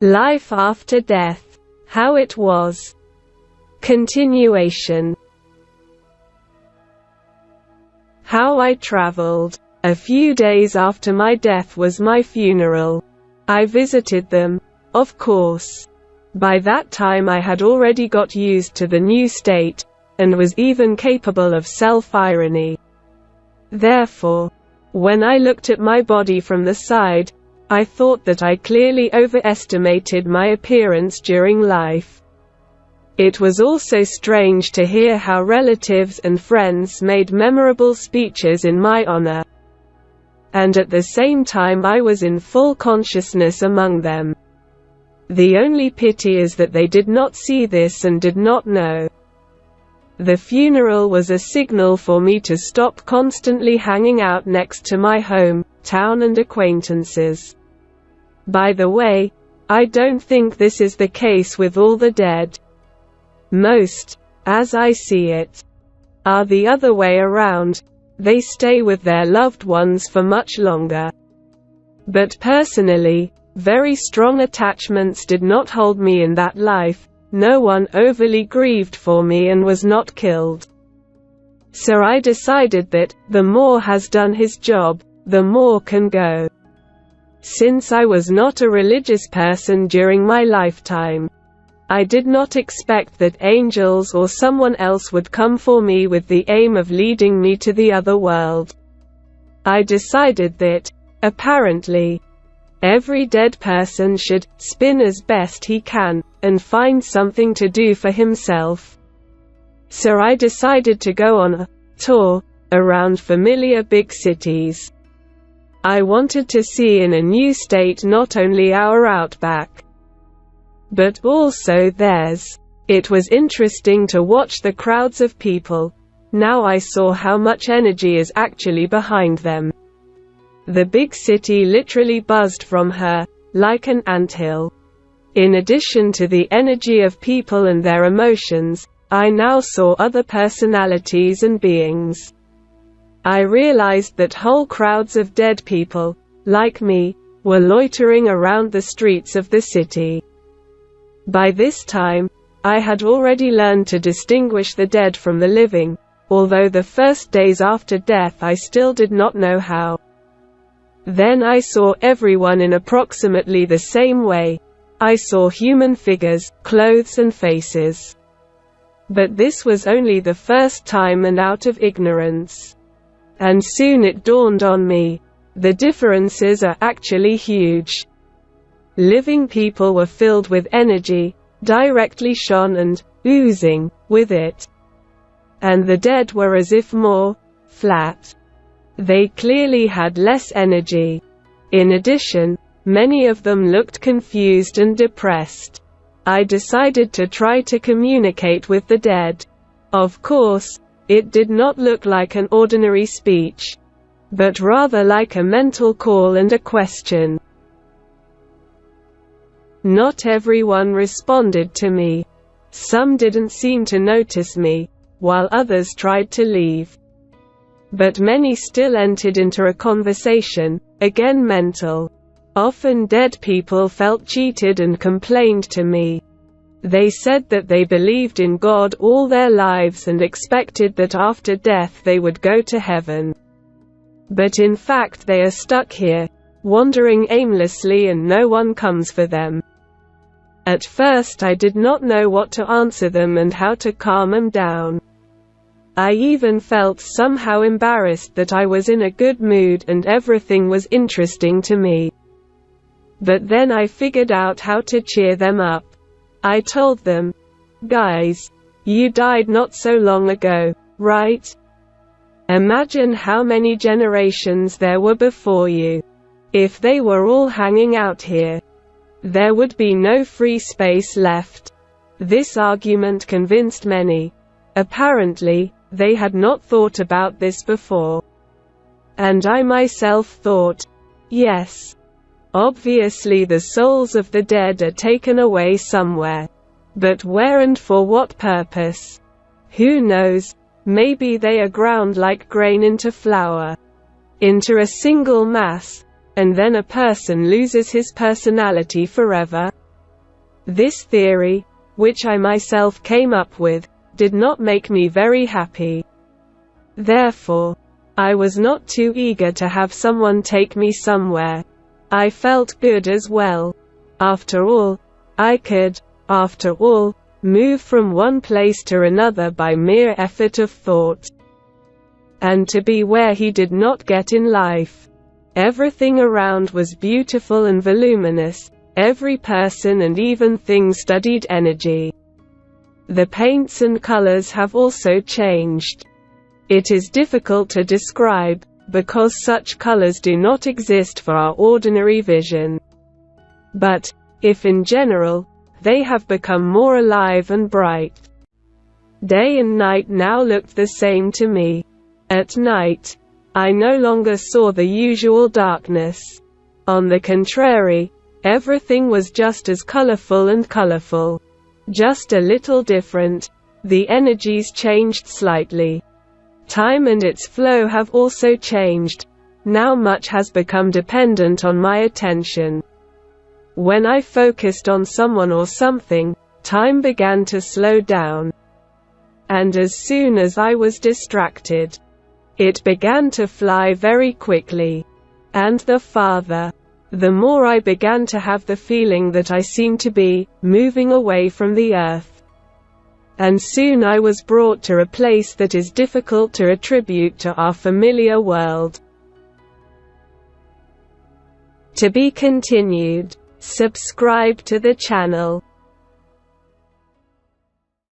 Life after death. How it was. Continuation. How I traveled. A few days after my death was my funeral. I visited them, of course. By that time I had already got used to the new state, and was even capable of self-irony. Therefore, when I looked at my body from the side, I thought that I clearly overestimated my appearance during life. It was also strange to hear how relatives and friends made memorable speeches in my honor. And at the same time I was in full consciousness among them. The only pity is that they did not see this and did not know. The funeral was a signal for me to stop constantly hanging out next to my home, town and acquaintances. By the way, I don't think this is the case with all the dead. Most, as I see it, are the other way around. They stay with their loved ones for much longer. But personally, very strong attachments did not hold me in that life. No one overly grieved for me and was not killed. So I decided that, the more has done his job, the more can go. Since I was not a religious person during my lifetime, I did not expect that angels or someone else would come for me with the aim of leading me to the other world. I decided that, apparently, every dead person should spin as best he can, and find something to do for himself. So I decided to go on a tour around familiar big cities. I wanted to see in a new state not only our outback, but also theirs. It was interesting to watch the crowds of people. Now I saw how much energy is actually behind them. The big city literally buzzed from her, like an anthill. In addition to the energy of people and their emotions, I now saw other personalities and beings. I realized that whole crowds of dead people, like me, were loitering around the streets of the city. By this time, I had already learned to distinguish the dead from the living, although the first days after death I still did not know how. Then I saw everyone in approximately the same way. I saw human figures, clothes and faces. But this was only the first time and out of ignorance. And soon it dawned on me. The differences are actually huge. Living people were filled with energy, directly shone and oozing with it. And the dead were as if more flat. They clearly had less energy. In addition, many of them looked confused and depressed. I decided to try to communicate with the dead. Of course, it did not look like an ordinary speech, but rather like a mental call and a question. Not everyone responded to me. Some didn't seem to notice me, while others tried to leave. But many still entered into a conversation, again mental. Often dead people felt cheated and complained to me. They said that they believed in God all their lives and expected that after death they would go to heaven. But in fact they are stuck here, wandering aimlessly and no one comes for them. At first I did not know what to answer them and how to calm them down. I even felt somehow embarrassed that I was in a good mood and everything was interesting to me. But then I figured out how to cheer them up. I told them, "Guys, you died not so long ago, right? Imagine how many generations there were before you. If they were all hanging out here, there would be no free space left." This argument convinced many. Apparently, they had not thought about this before. And I myself thought, yes. Obviously the souls of the dead are taken away somewhere. But where and for what purpose? Who knows? Maybe they are ground like grain into flour, into a single mass, and then a person loses his personality forever. This theory, which I myself came up with, did not make me very happy. Therefore, I was not too eager to have someone take me somewhere. I felt good as well. After all, I could, move from one place to another by mere effort of thought. And to be where he did not get in life. Everything around was beautiful and voluminous. Every person and even thing studied energy. The paints and colors have also changed. It is difficult to describe, because such colors do not exist for our ordinary vision. But, if in general, they have become more alive and bright. Day and night now looked the same to me. At night, I no longer saw the usual darkness. On the contrary, everything was just as colorful. Just a little different. The energies changed slightly. Time and its flow have also changed. Now much has become dependent on my attention. When I focused on someone or something, time began to slow down. And as soon as I was distracted, it began to fly very quickly. And the more I began to have the feeling that I seemed to be moving away from the earth. And soon I was brought to a place that is difficult to attribute to our familiar world. To be continued. Subscribe to the channel.